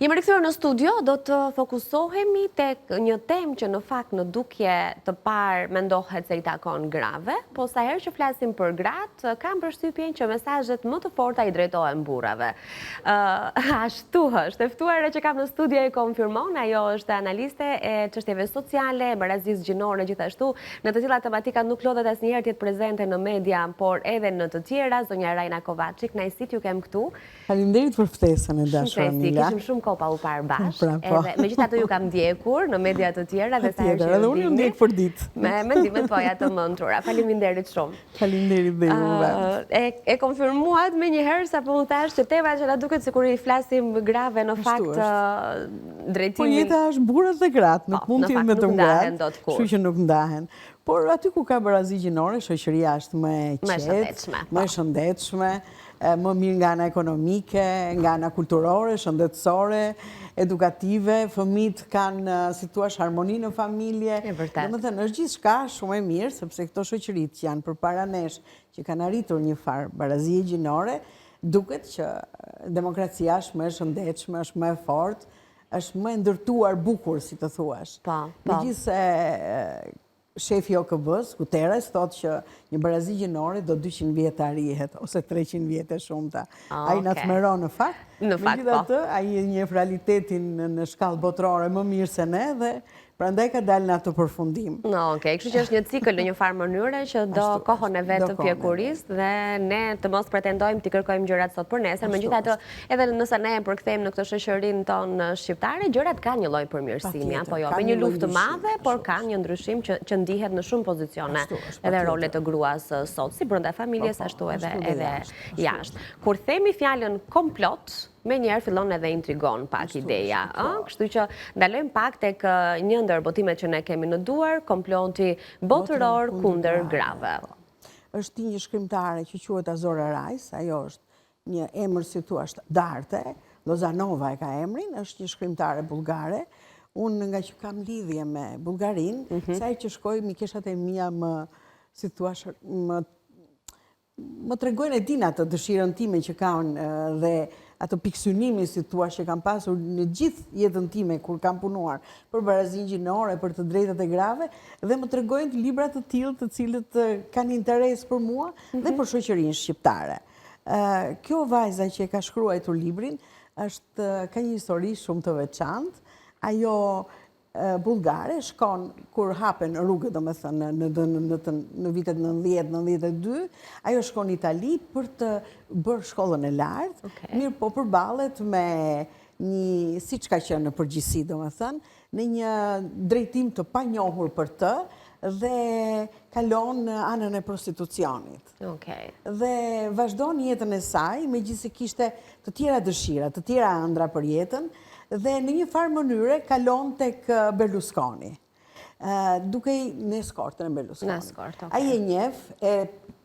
Jemi rikthyer në studio, do të fokusohemi tek një temë që në fakt në dukje të parë mendohet se i takon grave, po sa herë që flasim për gratë, kam përshtypjen që mesazhet më të forta i drejtohen burrave. Ashtu është, e ftuara që kam në studio e konfirmon, ajo është analiste e çështjeve sociale, barazisë gjinore gjithashtu, në të cilat tematika nuk lodhet asnjëherë të jetë prezente në media, por edhe në të tjera, zonja Rajna Kovaçik, najsit ju kem këtu. Faleminderit për ftesën e dashur Amila. Kishim shumë kohë pa u parë bashkë. Edhe megjithatë ju kam ndjekur në media të tjera dhe sa herë që edhe unë ju ndjek për ditë. Me mendimet tuaja të mençura. Faleminderit shumë. Faleminderit dhe juve. E konfirmuat më një herë sapo më thash që tema që na duket sikur i flasim grave në fakt drejtimin. Po jeta është burrat dhe gratë, nuk mund të jenë vetëm gratë. Kështu që nuk ndahen. Por aty ku ka barazi gjinore, shoqëria është më e qetë, më e shëndetshme, më mirë nga ana ekonomike, nga ana kulturore, shëndetësore, edukative, fëmijët kanë, si thua, harmoni në familje. Domethënë është gjithçka shumë e mirë, sepse këto shoqëritë që janë përpara nesh, që kanë arritur një farë barazie gjinore, duket që demokracia është më e shëndetshme, është më e fortë, është më e ndërtuar bukur, si të thuash. Megjithse shefi OKB-s, Guterres, thotë që një barazi gjinore do 200 vjet të arrihet, ose 300 vjet e shumta. Ai na thmeron në fakt. Megjithatë, ai e njeh realitetin në shkallë botërore më mirë se ne dhe prandaj ka dalë në atë përfundim. Kështu që është një cikël në një farë mënyre që do kohën e vet të pjekurisë dhe ne të mos pretendojmë të kërkojmë gjërat sot për nesër. Megjithatë, edhe nëse ne e përkthejmë në këtë shoqërinë tonë shqiptare, gjërat kanë një lloj përmirësimi, apo jo? Me një luftë të madhe, por ka një ndryshim që ndihet në shumë pozicione edhe role të gruas sot, si brenda familjes ashtu edhe jashtë. Kur themi fjalën komplot, me njerë fillon edhe intrigon pak ideja. Kështu që ndalojmë pak tek një ndër botimet që ne kemi në duar, komploti botëror kundër grave. Është një shkrimtare që quhet Azora Rajs, ajo është një emër si thua darte, Lozanova e ka emrin, është një shkrimtare bullgare. Unë nga që kam lidhje me Bullgarinë, sa që shkoj mikeshat e mia më, si thua, më tregojnë e din atë dëshirën time që kanë dhe atë piksynimi, si thua, që kam pasur në gjithë jetën time kur kam punuar për barazinë gjinore, për të drejtat e grave, dhe më tregojnë të libra të tillë të cilët kanë interes për mua dhe për shoqërinë shqiptare. Kjo vajza që e ka shkruar librin ka një histori shumë të veçantë. Ajo bullgare shkon kur hapen rrugët, domethënë në vitet 90-92, ajo shkon në Itali për të bërë shkollën e lartë, mirë po përballet me një, siç ka qenë në përgjithësi, domethënë, në një drejtim të panjohur për të dhe kalon në anën e prostitucionit. Dhe vazhdon jetën e saj, megjithëse kishte të tjera dëshira, të tjera ëndra për jetën, dhe në një farë mënyre kalon tek Berlusconi, duke i në eskortën e Berlusconi. Ai e njeh,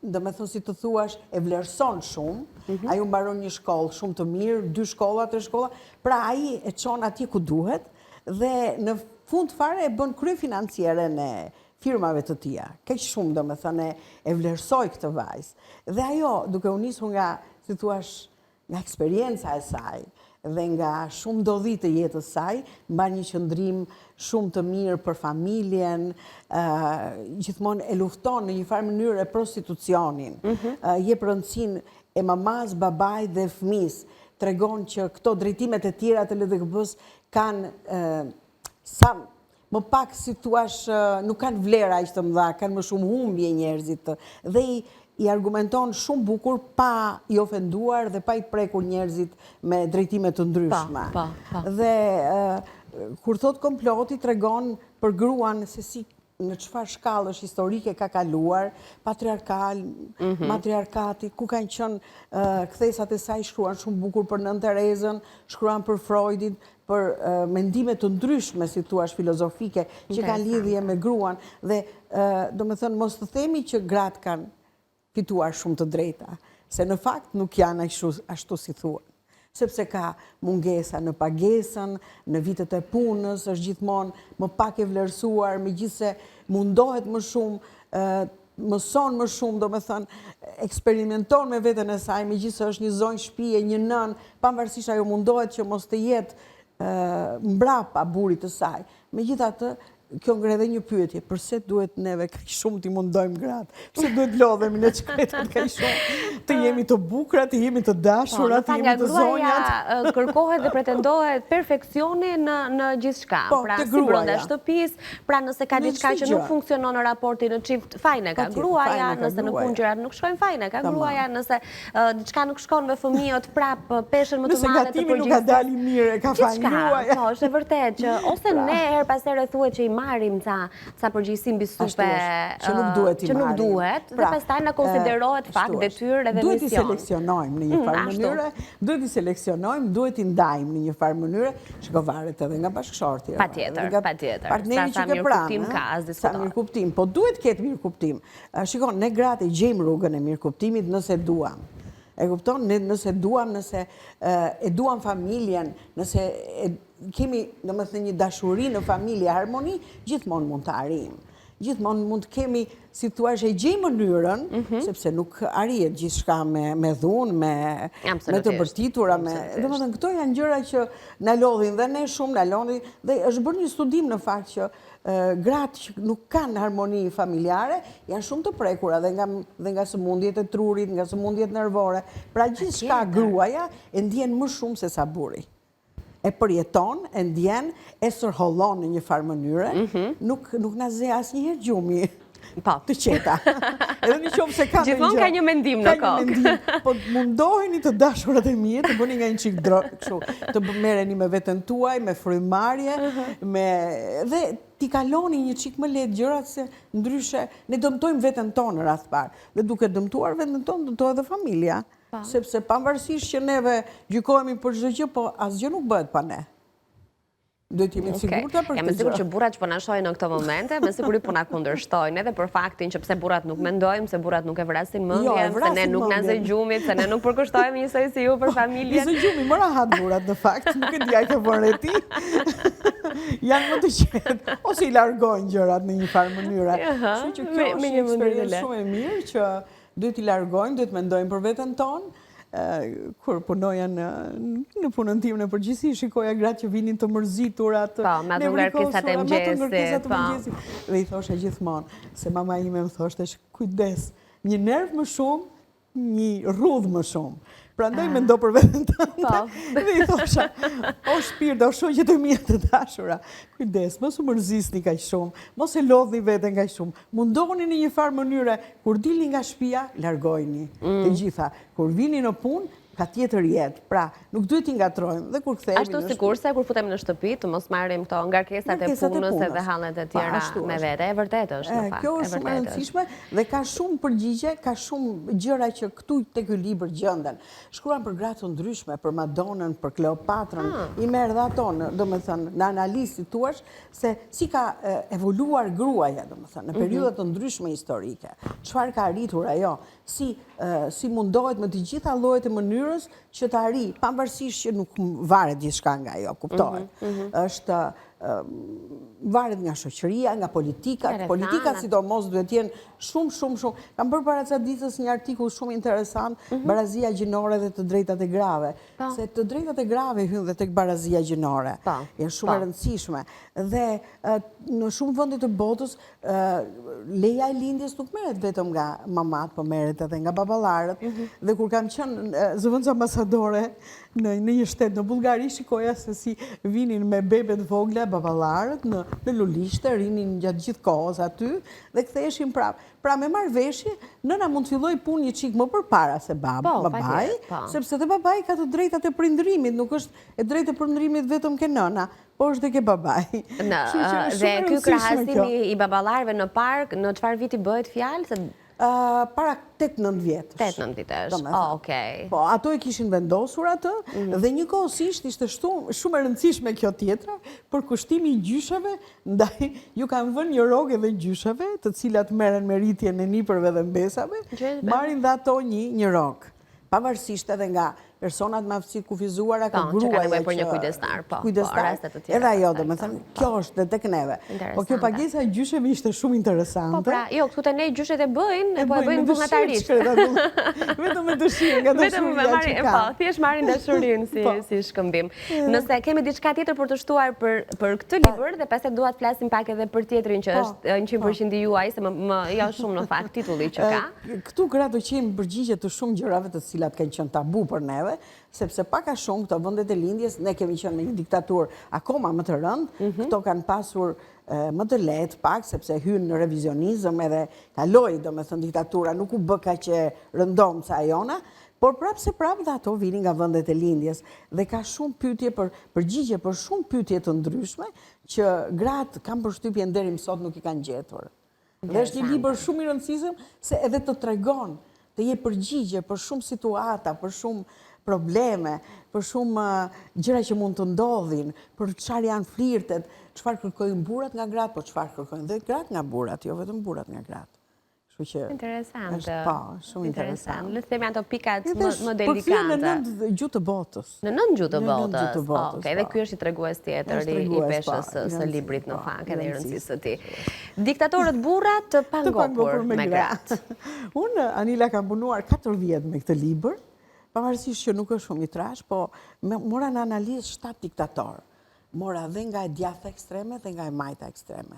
domethënë si të thuash, e vlerëson shumë, ai u mbaron një shkollë shumë të mirë, 2 shkolla, 3 shkolla, pra ai e çon atje ku duhet dhe në fund fare e bën kryefinancieren e firmave të tija. Kaq shumë, domethënë, e vlerësoi këtë vajzë. Dhe ajo, duke u nisur nga, si thuash, nga eksperjenca e saj, dhe nga shumë ndodhi të jetës saj, mban një qëndrim shumë të mirë për familjen, gjithmonë e lufton në një farë mënyrë prostitucionin, jep rëndësinë e mamas, babaj dhe fëmis, tregon që këto drejtimet e tjera të LDK-s kanë sa më pak, si thuash, nuk kanë vlera aq të mëdha, kanë më shumë humbje njerëzit dhe i argumenton shumë bukur pa i ofenduar dhe pa i prekur njerëzit me drejtime të ndryshme. Dhe kur thot komploti tregon për gruan se si në çfarë shkallësh historike ka kaluar, patriarkal, matriarkati, ku kanë qenë kthesat e saj, shkruan shumë bukur për Nën Terezën, shkruan për Freudin, për mendime të ndryshme, si thuash, filozofike, që kanë lidhje me gruan dhe domethënë mos të themi që gratë kanë fituar shumë të drejta, se në fakt nuk janë ashtu si thuan. Sepse ka mungesa në pagesën, në vitet e punës, është gjithmonë më pak e vlerësuar, megjithse mundohet më shumë, mëson më shumë, domethënë, eksperimenton me veten e saj, megjithse është një zonjë shtëpie, një nën, pavarësisht ajo mundohet që mos të jetë mbrapa burit të saj. Megjithatë, kjo ngre edhe një pyetje, përse duhet neve kaq shumë t'i mundojmë gratë? Përse duhet lodhemi në shkretat kaq shumë? Të jemi të bukura, të jemi të dashura, të jemi të zonjat. Kërkohet dhe pretendohet perfeksioni në gjithçka. Pra si brenda shtëpisë, pra nëse ka diçka që nuk funksionon në raportin në çift, fajne ka gruaja, nëse në punë gjërat nuk shkojnë fajne ka gruaja, nëse diçka nuk shkon me fëmijët, prap peshën më të madhe të përgjithshme. Nëse gatimi nuk ka dalë mirë, ka fajin gruaja. Po, është e vërtetë që ose ne her pas here thuhet që marrim ca përgjegjësi mbi supe që nuk duhet dhe pastaj na konsiderohet fakt detyrë edhe mision. Duhet i seleksionojmë në një farë mënyrë, duhet i seleksionojmë, duhet i ndajmë në një farë mënyrë, shiko varet edhe nga bashkëshorti. Patjetër. Partneri që ke pranë, sa mirëkuptim, po duhet ketë mirëkuptim. Shikon, ne gratë e gjejmë rrugën e mirëkuptimit nëse duam. E kupton, nëse duam, nëse e duam familjen, nëse kemi një dashuri në familje, harmoni, gjithmonë mund të arrijmë. Gjithmonë mund të kemi, si thua, e gjejmë mënyrën, sepse nuk arrihet gjithçka me dhunë, me të bërtitura, domethënë këto janë gjëra që na lodhin dhe ne shumë, na lodhin dhe është bërë një studim në fakt që gratë që nuk kanë harmoni familjare janë shumë të prekura dhe nga sëmundjet e trurit, nga sëmundjet nervore. Pra gjithçka gruaja e ndjen më shumë se sa burri. E përjeton, e ndjen, e sërhollon në një farë mënyre, nuk na ze asnjëherë gjumi të qeta. Edhe në qoftë se ka gjithmonë ka një mendim në kokë. Po mundoheni të dashurat e mia të bëni nga një çik kështu, të merreni me veten tuaj, me frymarrje, dhe t'i kaloni një çik më lehtë gjërat se ndryshe ne dëmtojmë veten tonë në radh parë. Dhe duke dëmtuar veten tonë, dëmtohet edhe familja. Sepse pavarësisht që neve gjykohemi për çdo gjë, po asgjë nuk bëhet pa ne. Duhet jemi të sigurta për këtë gjë. Jam e sigurt që burrat që po na shohin në këto momente, me siguri po na kundërshtojnë edhe për faktin që pse burrat nuk mendojmë, se burrat nuk e vrasin mendjen, se ne nuk na zë gjumit, se ne nuk përkushtohemi njësoj si ju për familjen. Zë gjumi më rahat burrat në fakt, nuk e di ai ke vënë ti. Janë më të qetë, ose i largojnë gjërat në një farë mënyre. Kështu që kjo është një eksperiencë shumë e mirë që duhet i largojmë, duhet mendojmë për veten tonë. Kur punoja në punën tim në përgjithësi, shikoja gratë që vinin të mërzitura, me ato ngarkesat e mëngjesit. Dhe i thoshe gjithmonë, se mama ime më thoshte, kujdes, një nerv më shumë, një rrudh më shumë. Prandaj mendo për veten tënde. Dhe i thosha, o shpirt, o shoqjet e mia të dashura, kujdes, mos u mërzisni kaq shumë, mos e lodhni veten kaq shumë. Mundohuni në një farë mënyre, kur dilni nga shtëpia, largojeni të gjitha. Kur vini në punë, ka tjetër jetë. Pra, nuk duhet t'i ngatrojmë. Dhe kur kthehemi ashtu sikurse kur futemi në shtëpi, të mos marrim këto ngarkesat e punës edhe hallet e tjera me vete. E vërtetë është në fakt. Kjo është shumë e rëndësishme dhe ka shumë përgjigje, ka shumë gjëra që këtu te ky libër gjenden. Shkruan për gratë të ndryshme, për Madonën, për Kleopatrën, i merr dhe ato, domethënë, në analizë thua se si ka evoluar gruaja, domethënë, në periudha të ndryshme historike. Çfarë ka arritur ajo? Si mundohet me të gjitha llojet e mënyrës që të arrijë, pavarësisht që nuk varet gjithçka nga ajo, kuptohet. Është varet nga shoqëria, nga politikat. Politikat sidomos duhet jenë shumë. Kam bërë para ca ditës një artikull shumë interesant, barazia gjinore dhe të drejtat e grave. Se të drejtat e grave hyn dhe tek barazia gjinore. Janë shumë e rëndësishme. Dhe në shumë vende të botës leja e lindjes nuk merret vetëm nga mamat, po merret edhe nga baballarët. Dhe kur kam qenë zëvendës ambasadore në një shtet në Bullgari, shikoja se si vinin me bebet vogla baballarët në lulishte, rinin gjatë gjithë kohës aty dhe ktheheshin prapë. Pra me marrëveshje, nëna mund të filloj punë një çik më përpara se babai, sepse dhe babai ka të drejtat e prindërimit, nuk është e drejtë e prindërimit vetëm ke nëna, po është dhe ke babai. Dhe ky krahasimi i baballarëve në park, në çfarë viti bëhet fjalë? Para 8-9 vjetësh. 8-9 vitesh, okej. Po, ato e kishin vendosur atë, dhe njëkohësisht ishte shumë e rëndësishme kjo tjetra, për kushtimi i gjyshave, ndaj ju kanë vënë një rogë edhe gjyshave, të cilat merren me rritjen e nipërve dhe mbesave, marrin dhe ato një rogë. Pavarësisht edhe nga personat me aftësi kufizuara, ka Po, që ka gruaja nevojë për një kujdestar, po, raste të tjera edhe ajo, pastaj, domethënë, po. kjo është dhe tek neve. Po kjo pagesa e gjysheve ishte shumë interesante. Po pra, jo, këtu te ne gjyshet e bëjnë, po e bëjnë me vullnetarisht. dëshirë, vetëm me dëshirë, nga Vetëm me dashuria marrin, që ka. po, thjesht marrin dashurinë si shkëmbim. Nëse kemi diçka tjetër për të shtuar për këtë libër dhe pastaj dua të flasim pak edhe për tjetrin që është 100% i juaj, se më jo shumë në fakt titulli që ka. Këtu gratë qenë përgjigje të shumë gjërave të cilat kanë qenë tabu për neve, sepse pak a shumë këto vendet e lindjes, ne kemi qenë në një diktaturë akoma më të rëndë, këto kanë pasur më të lehtë pak, sepse hynë në revizionizëm edhe kaloi, domethënë diktatura nuk u bë kaq e rëndom sa ajona, por prapë se prapë dhe ato vinin nga vendet e lindjes dhe ka shumë pyetje përgjigje për shumë pyetje të ndryshme që gratë kanë përshtypjen deri më sot nuk i kanë gjetur. Dhe është një libër shumë i rëndësishëm se edhe të tregon, të jep përgjigje për shumë situata, për shumë probleme, për shumë gjëra që mund të ndodhin, për çfarë janë flirtet, çfarë kërkojnë burrat nga gratë, po çfarë kërkojnë dhe gratë nga burrat, jo vetëm burrat nga gratë. Kështu që interesante. Është shumë interesante. Le të themi ato pikat më delikate. Përfshirë në 9 gjuhë të botës. Në 9 gjuhë të Në 9 botës. gjuhë të botës, Okej, dhe ky është i tregues tjetër i peshës së librit në fakt edhe i rëndësisë së tij. Diktatorët burra të pangopur me gratë. Unë, Anila, kam punuar 4 vjet me këtë libër, pavarësisht që nuk është shumë i trash, po mora në analizë 7 diktatorë. Mora dhe nga e djathta ekstreme dhe nga e majta ekstreme.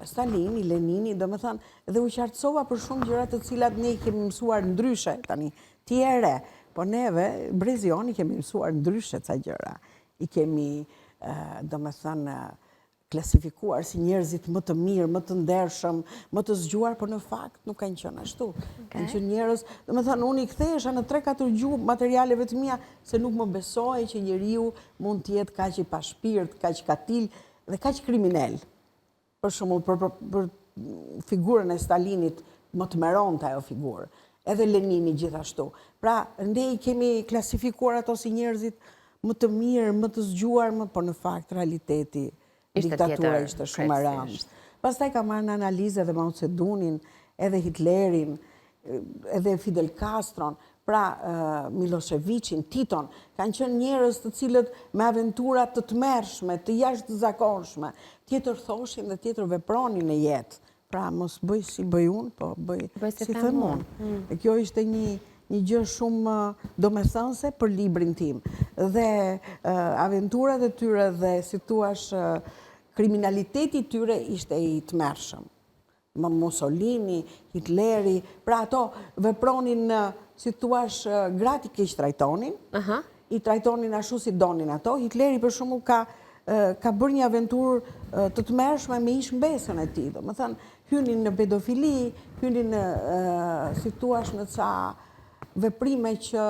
Stalini, Lenini, do me thënë, dhe u qartësova për shumë gjërat të cilat ne i kemi mësuar ndryshe, tani, ti e re, po neve, Brezioni, kemi mësuar ndryshe ca gjëra. I kemi, do me thënë, klasifikuar si njerëzit më të mirë, më të ndershëm, më të zgjuar, por në fakt nuk kanë qenë ashtu. Kanë qenë njerëz, do me thënë, unë i kthehesha në 3-4 gjuhë materialeve të mia, se nuk më besoj që njeriu mund të jetë kaq i pa shpirt, kaq katil dhe kaq kriminal. Për shembull, për figurën e Stalinit më të meronte ajo figurë. Edhe Lenini gjithashtu. Pra, ne i kemi klasifikuar ato si njerëzit më të mirë, më të zgjuar, por në fakt realiteti diktatura ishte shumë e rëndë. Pastaj ka marrë në analizë edhe Mao Tse-dunin, edhe Hitlerin, edhe Fidel Castron, pra Miloševićin, Titon, kanë qenë njerëz të cilët me aventura të tmerrshme, të jashtëzakonshme, tjetër thoshin dhe tjetër vepronin në jetë. Pra mos bëj si bëj unë, po bëj si them unë. E kjo ishte një gjë shumë domethënëse për librin tim. Dhe aventurat e tyre dhe si thua kriminaliteti i tyre ishte i tmerrshëm. Mussolini, Hitleri, pra ato vepronin, si thua, gratë i keq trajtonin, i trajtonin ashtu si donin ato. Hitleri për shembull ka bërë një aventurë të tmerrshme me ish-mbesën e tij. Domethënë, hynin në pedofili, hynin në, si thua, në ca veprime që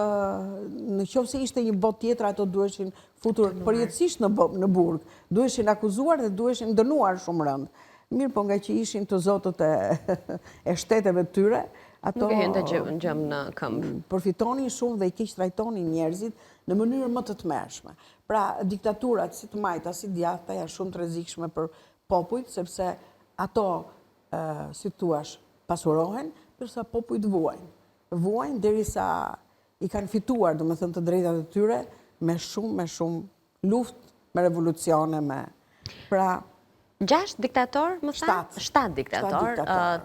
në qoftë se ishte një botë tjetër, ato duheshin futur përjetësisht në burg, duheshin akuzuar dhe duheshin dënuar shumë rënd. Mirë, po nga që ishin të zotët e shteteve të tyre, ato përfitonin shumë dhe i keq trajtonin njerëzit në mënyrë më të tmerrshme. Pra, diktaturat si të majta, si djathta, janë shumë të rrezikshme për popujt, sepse ato, si thua, pasurohen, përsa popujt vuajnë. Vuajnë derisa i kanë fituar, do me thënë, të drejtat e tyre me shumë luftë, me revolucione, Pra, 6 diktator, më tha? 7 diktator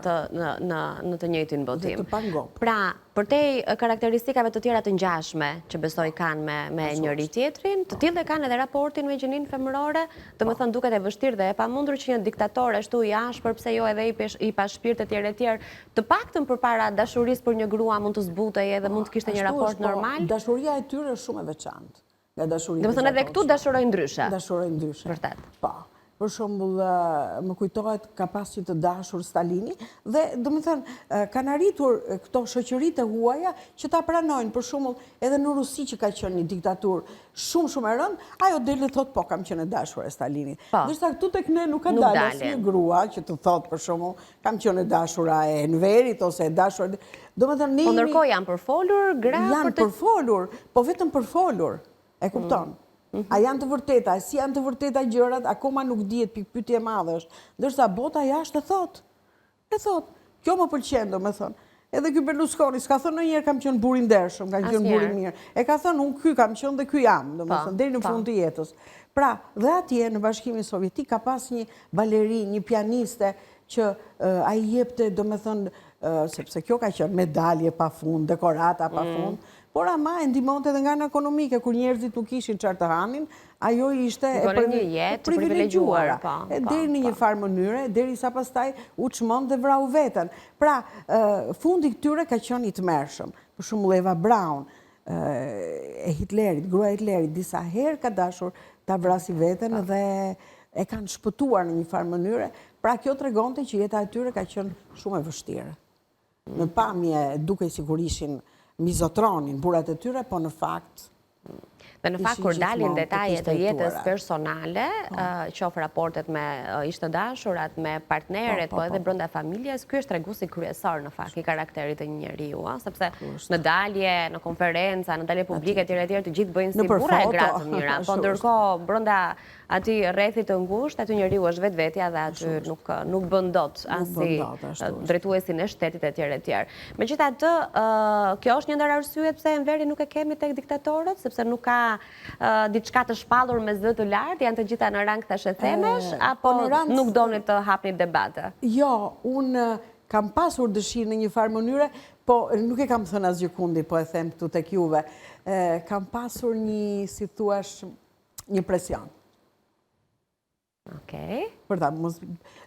në të njëjtin botim. Dhe të pangop. Pra, përtej karakteristikave të tjera të ngjashme që besoj kanë me njëri tjetrin, të tillë kanë edhe raportin me gjininë femërore, domethënë duket e vështirë dhe e pamundur që një diktator ashtu i ashpër, pse jo edhe i pa shpirt e tjerë, të paktën përpara dashurisë për një grua mund të zbutej edhe mund të kishte një raport normal. Dashuria e tyre është shumë e veçantë. Domethënë edhe këtu dashurojnë ndryshe. Dashurojnë ndryshe. Vërtet. Po. Për shembull, më kujtohet ka pas që të dashur Stalini dhe domethënë kanë arritur këto shoqëritë e huaja që ta pranojnë. Për shembull, edhe në Rusi që ka qenë një diktaturë shumë e rëndë, ajo deli thot po kam qenë dashur e Stalinit. Ndërsa këtu tek ne nuk ka dalë asnjë grua që të thot për shembull kam qenë dashura e Enverit ose e dashur. Domethënë ne ndërkohë janë përfolur gra janë përfolur, po vetëm përfolur. E kupton? A janë të vërteta, si janë të vërteta gjërat, akoma nuk dihet, pyetje e madhe është. Ndërsa bota jashtë e thot, kjo më pëlqen, domethënë. Edhe ky Berlusconi s'ka thënë ndonjëherë kam qenë buri ndershëm, kam qenë buri mirë. E ka thënë unë ky kam qenë dhe ky jam, domethënë deri në fund të jetës. Pra, dhe atje në Bashkimin Sovjetik ka pas një balerinë, një pianiste që ai jepte, domethënë, sepse kjo ka qenë medalje pafund, dekorata pafund, por ama e ndihmonte edhe nga ana ekonomike, kur njerëzit nuk kishin çfarë të hanin, ajo ishte e një jetë privilegjuar, deri në një farë mënyre, derisa pastaj u çmon dhe vrau veten. Pra, fundi këtyre ka qenë i tmerrshëm. Për shembull Eva Braun, e Hitlerit, gruaja e Hitlerit, disa herë ka dashur ta vrasi veten dhe e kanë shpëtuar në një farë mënyre. Pra, kjo tregonte që jeta e tyre ka qenë shumë e vështirë. Në pamje duke si kur ishin mizotronin burat e tyre, po në fakt... Dhe në fakt, kur dalin detajet të jetës personale, qofë raportet me ishte dashurat, me partneret, po edhe brenda familjes, ky është treguesi kryesor në fakt i karakterit të një njeriu, sepse në dalje, në konferenca, në dalje publike etj. Të gjithë bëjnë si burra e gratë të mira, po ndërkohë brenda aty rrethit të ngushtë, aty njeriu është vetvetja dhe aty nuk bën dot asi drejtuesin e shtetit etj. Megjithatë, kjo është një ndër arsyet pse enveri nuk e kemi tek diktatorët, sepse nuk ka diçka të shpallur me zë të lartë, janë të gjitha në rang thashë themesh, apo nuk doni të hapni debate? Jo, unë kam pasur dëshirë në një farë mënyre, po nuk e kam thënë asgjë kundi, po e them këtu tek juve. Kam pasur një, si thuash, një presion. Okej. Për ta,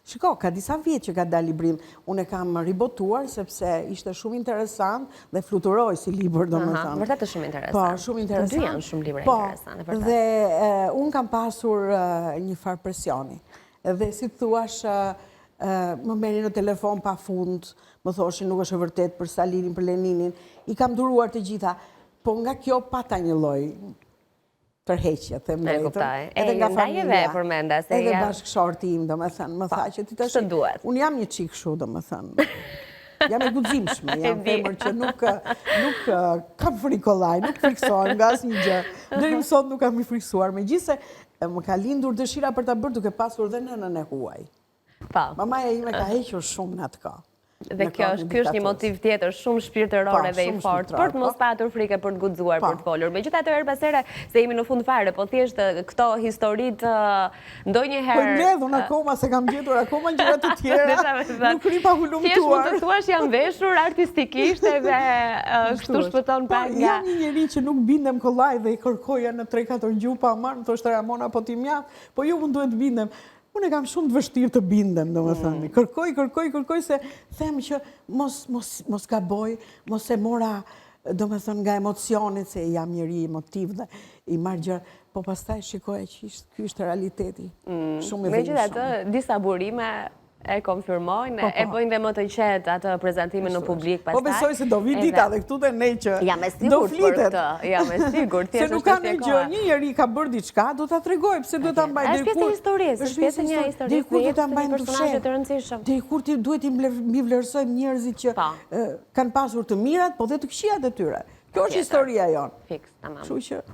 shiko, ka disa vjetë që ka dalë librim. Unë e kam ribotuar, sepse ishte shumë interesant dhe fluturoj si libër, do më thënë. Vërtet është shumë interesant. Po, shumë interesant. Të dy janë shumë libra interesante, vërtet. Dhe unë kam pasur një farë presioni. Dhe si të thuash, më merri në telefon pa fund, më thoshin nuk është e vërtet për Stalinin, për Leninin. I kam duruar të gjitha, po nga kjo pata një lloj tërheqje, them drejtën. Edhe nga familja, edhe bashkëshorti im, do më thënë, më tha që ti tash, unë jam një çik kështu, do më thënë. Jam e guximshme, jam femër që nuk kam frikollaj, nuk friksohem nga asnjë gjë. Deri më sot nuk kam i friksuar, megjithëse më ka lindur dëshira për ta bërë duke pasur dhe nënën e huaj. Mamaja ime ka hequr shumë në atë kohë. Dhe ky është një motiv tjetër shumë shpirtëror dhe i fortë për të mos patur frikë për të guxuar për të folur. Megjithatë her pas here se jemi në fund fare, po thjesht këto historitë ndonjëherë. Po mbledhun akoma se kam gjetur akoma gjëra të tjera. Nuk ri pa hulumtuar. Thjesht mund të thuash janë veshur artistikisht edhe kështu shpëton pak nga. Jam një njeri që nuk bindem kollaj dhe i kërkoja në 3-4 gjuhë pa marrë, më thoshte Ramona po ti mjaft, po ju mund duhet bindem. Unë e kam shumë të vështirë të bindem, do më thënë. Kërkoj, se them që mos gaboj, mos e mora, do më thënë, nga emocionit, se jam njëri emotiv dhe i marrë gjërë, po pastaj shikoj që ky është realiteti. Shumë i vëllshëm. Megjithatë, disa burime e konfirmojnë, e bëjnë dhe më të qetë atë prezantimin në publik pastaj. Po besoj se do vi dita dhe këtu dhe ne që do flitet. Jam e sigurt, se nuk ka një gjë, një njeri ka bërë diçka, do ta tregoj pse do ta mbaj deri kur. Është pjesë e historisë, është pjesë e një historie. Deri kur do ta mbajmë personazhe të rëndësishëm. Deri kur duhet i vlerësojmë njerëzit që kanë pasur të mirat, po dhe të këqijat e tyre. Kjo është historia jonë. Fiks, tamam.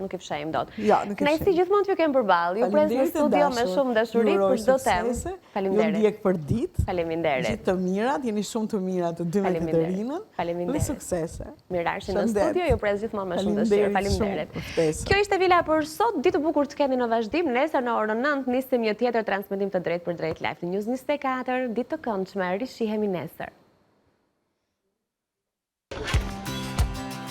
Nuk i fshejmë dot. Kënaqësi si gjithmonë t'ju kem përballë. Ju pres në studio me shumë dashuri për çdo temë. Faleminderit. Ju ndjek për ditë. Faleminderit. Gjithë të mirat, jeni shumë të mirat të dy me Katerinën. Faleminderit. Dhe suksese. Mirëarshi në studio, ju pres gjithmonë me shumë dashuri. Faleminderit. Kjo ishte Vila për sot. Ditë bukur të keni në vazhdim. Nesër në orën 9 nisim një tjetër transmetim të drejtë për drejtë live në News 24. Ditë të këndshme. Rishihemi nesër.